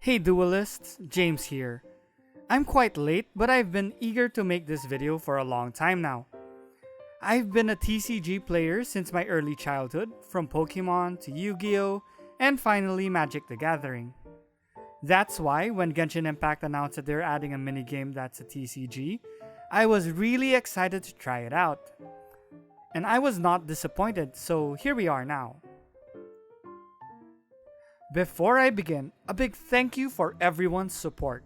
Hey duelists, James here. I'm quite late, but I've been eager to make this video for a long time now. I've been a TCG player since my early childhood, from Pokemon to Yu-Gi-Oh! And finally Magic the Gathering. That's why when Genshin Impact announced that they're adding a minigame that's a TCG, I was really excited to try it out. And I was not disappointed, so here we are now. Before I begin, a big thank you for everyone's support.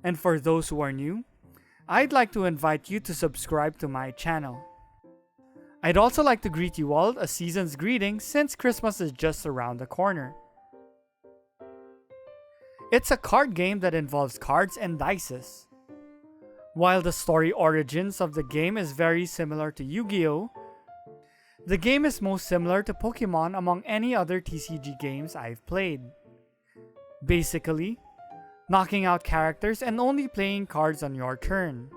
And for those who are new, I'd like to invite you to subscribe to my channel. I'd also like to greet you all a season's greeting since Christmas is just around the corner. It's a card game that involves cards and dices. While the story origins of the game is very similar to Yu-Gi-Oh!, the game is most similar to Pokemon among any other TCG games I've played. Basically, knocking out characters and only playing cards on your turn.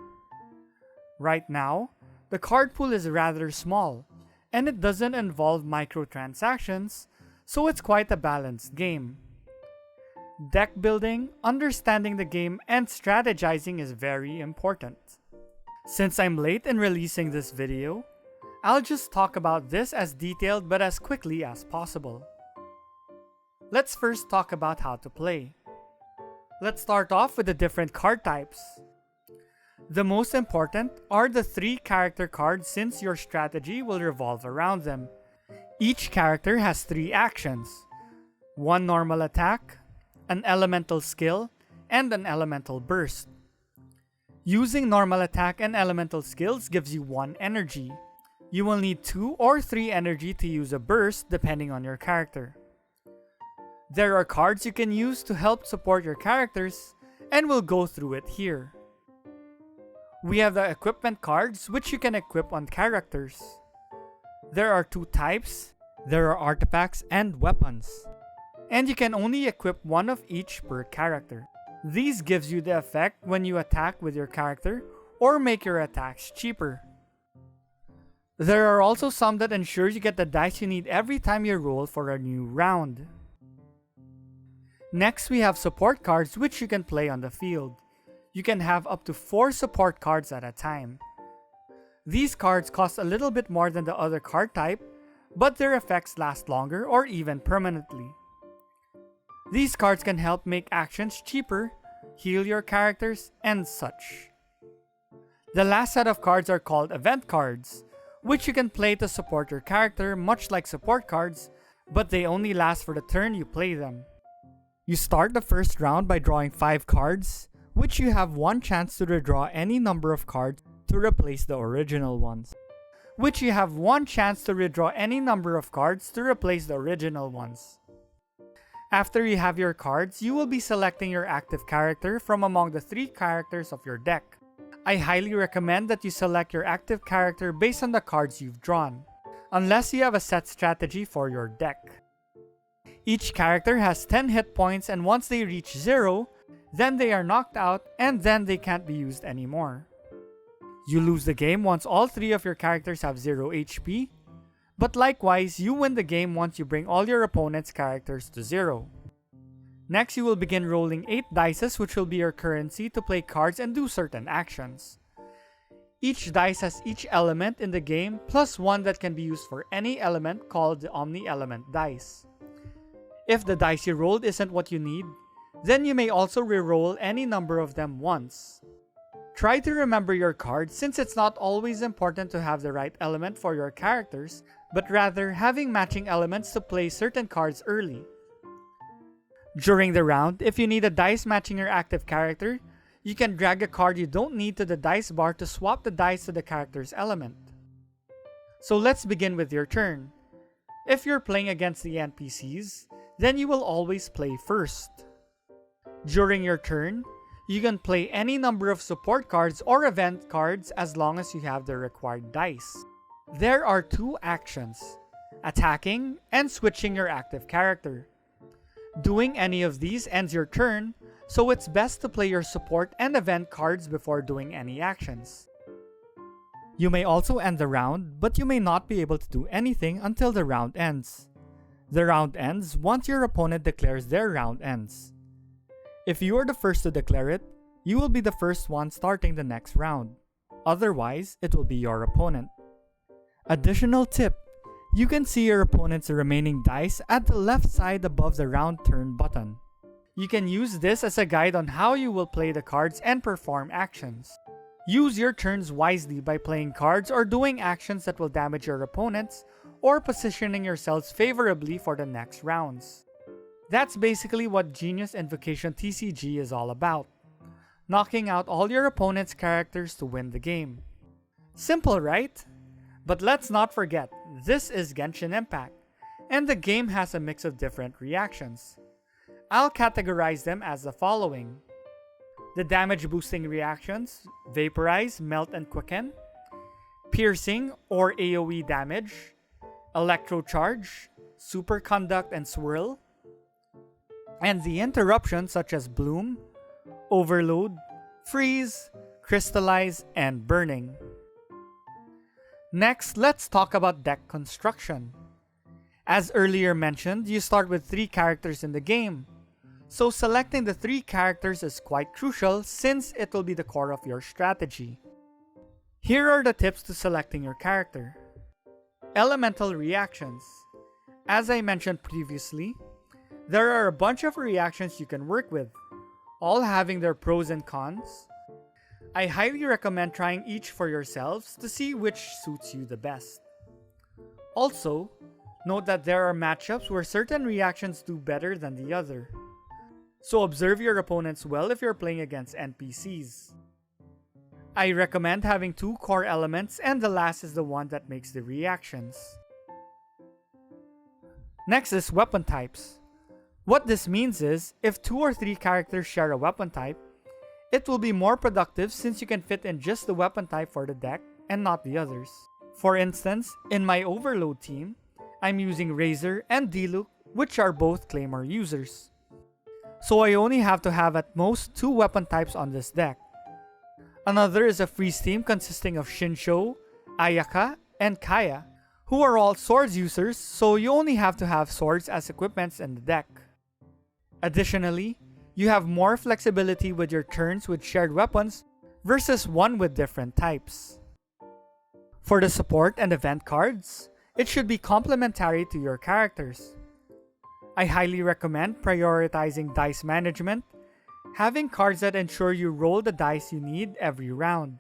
Right now, the card pool is rather small, and it doesn't involve microtransactions, so it's quite a balanced game. Deck building, understanding the game, and strategizing is very important. Since I'm late in releasing this video, I'll just talk about this as detailed but as quickly as possible. Let's first talk about how to play. Let's start off with the different card types. The most important are the 3 character cards since your strategy will revolve around them. Each character has 3 actions: 1 normal attack, an elemental skill, and an elemental burst. Using normal attack and elemental skills gives you 1 energy. You will need 2 or 3 energy to use a burst depending on your character. There are cards you can use to help support your characters, and we'll go through it here. We have the equipment cards, which you can equip on characters. There are 2 types. There are artifacts and weapons. And you can only equip 1 of each per character. These gives you the effect when you attack with your character or make your attacks cheaper. There are also some that ensure you get the dice you need every time you roll for a new round. Next, we have support cards which you can play on the field. You can have up to 4 support cards at a time. These cards cost a little bit more than the other card type, but their effects last longer or even permanently. These cards can help make actions cheaper, heal your characters, and such. The last set of cards are called event cards, which you can play to support your character much like support cards, but they only last for the turn you play them. You start the first round by drawing 5 cards, which you have 1 chance to redraw any number of cards to replace the original ones. Which you have 1 chance to redraw any number of cards to replace the original ones. After you have your cards, you will be selecting your active character from among the 3 characters of your deck. I highly recommend that you select your active character based on the cards you've drawn, unless you have a set strategy for your deck. Each character has 10 hit points, and once they reach 0, then they are knocked out and then they can't be used anymore. You lose the game once all 3 of your characters have 0 HP, but likewise, you win the game once you bring all your opponent's characters to 0. Next, you will begin rolling 8 dice, which will be your currency to play cards and do certain actions. Each dice has each element in the game plus 1 that can be used for any element called the omni-element dice. If the dice you rolled isn't what you need, then you may also re-roll any number of them once. Try to remember your cards since it's not always important to have the right element for your characters, but rather having matching elements to play certain cards early. During the round, if you need a dice matching your active character, you can drag a card you don't need to the dice bar to swap the dice to the character's element. So let's begin with your turn. If you're playing against the NPCs, then you will always play first. During your turn, you can play any number of support cards or event cards as long as you have the required dice. There are 2 actions: attacking and switching your active character. Doing any of these ends your turn, so it's best to play your support and event cards before doing any actions. You may also end the round, but you may not be able to do anything until the round ends. The round ends once your opponent declares their round ends. If you are the first to declare it, you will be the first one starting the next round. Otherwise, it will be your opponent. Additional tip: you can see your opponent's remaining dice at the left side above the round turn button. You can use this as a guide on how you will play the cards and perform actions. Use your turns wisely by playing cards or doing actions that will damage your opponents, or positioning yourselves favorably for the next rounds. That's basically what Genius Invocation TCG is all about. Knocking out all your opponent's characters to win the game. Simple, right? But let's not forget, this is Genshin Impact, and the game has a mix of different reactions. I'll categorize them as the following: the damage boosting reactions, Vaporize, Melt and Quicken, Piercing or AoE damage, Electrocharge, Superconduct and Swirl, and the interruptions such as Bloom, Overload, Freeze, Crystallize, and Burning. Next, let's talk about deck construction. As earlier mentioned, you start with 3 characters in the game, so selecting the 3 characters is quite crucial since it will be the core of your strategy. Here are the tips to selecting your character. Elemental reactions. As I mentioned previously, there are a bunch of reactions you can work with, all having their pros and cons. I highly recommend trying each for yourselves to see which suits you the best. Also, note that there are matchups where certain reactions do better than the other. So observe your opponents well if you're playing against NPCs. I recommend having 2 core elements, and the last is the one that makes the reactions. Next is weapon types. What this means is, if 2 or 3 characters share a weapon type, it will be more productive since you can fit in just the weapon type for the deck and not the others. For instance, in my Overload team, I'm using Razor and Diluc, which are both Claymore users. So I only have to have at most 2 weapon types on this deck. Another is a Freeze team consisting of Shinsho, Ayaka, and Kaya, who are all swords users, so you only have to have swords as equipments in the deck. Additionally, you have more flexibility with your turns with shared weapons versus one with different types. For the support and event cards, it should be complementary to your characters. I highly recommend prioritizing dice management, having cards that ensure you roll the dice you need every round.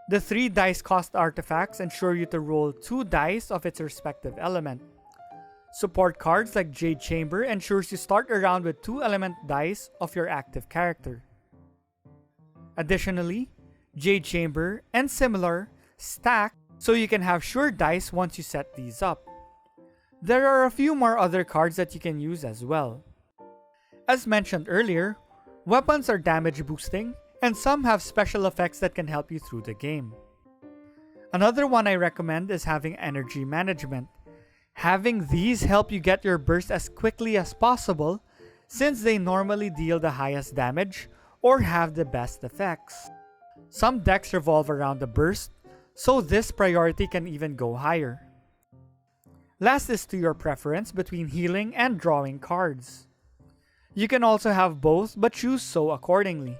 The 3 dice cost artifacts ensure you to roll 2 dice of its respective element. Support cards like Jade Chamber ensures you start a round with 2 element dice of your active character. Additionally, Jade Chamber and similar stack so you can have sure dice once you set these up. There are a few more other cards that you can use as well. As mentioned earlier, weapons are damage boosting, and some have special effects that can help you through the game. Another one I recommend is having energy management. Having these help you get your burst as quickly as possible since they normally deal the highest damage or have the best effects. Some decks revolve around the burst, so this priority can even go higher. Last is to your preference between healing and drawing cards. You can also have both, but choose so accordingly.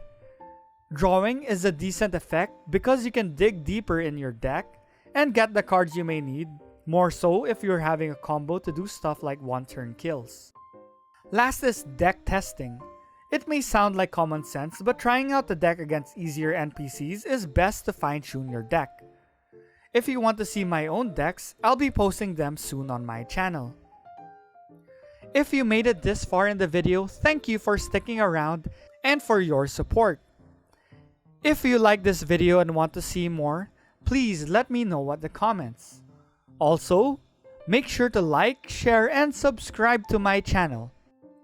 Drawing is a decent effect because you can dig deeper in your deck and get the cards you may need, more so if you're having a combo to do stuff like one-turn kills. Last is deck testing. It may sound like common sense, but trying out the deck against easier NPCs is best to fine-tune your deck. If you want to see my own decks, I'll be posting them soon on my channel. If you made it this far in the video, thank you for sticking around and for your support. If you like this video and want to see more, please let me know at the comments. Also, make sure to like, share, and subscribe to my channel.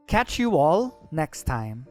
Catch you all next time.